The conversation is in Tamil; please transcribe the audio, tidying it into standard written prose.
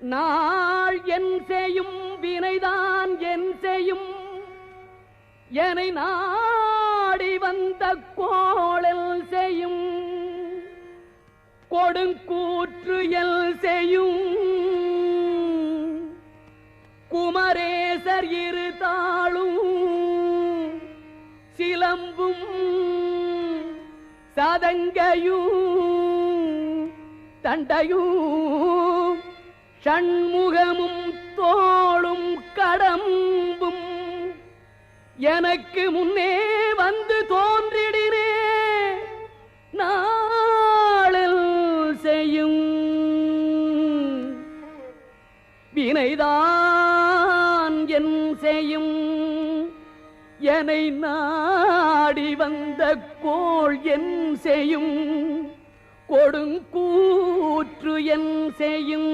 நாள் என் செய்யும் வினைதான் என் செய்யும் என்னை நாடி வந்த கோளல் செய்யும் கொடுங்கூற்று எல் செய்யும் குமரேசர் இரு தாளும் சிலம்பும் சதங்கையும் தண்டையும் ஷண்முகமும் தோளும் கடம்பும் எனக்கு முன்னே வந்து தோன்றிடினே நாளில் செய்யும் வினைதான் என் செய்யும் என்னை நாடி வந்த கோள் என் செய்யும் கொடுங்கூற்று என் செய்யும்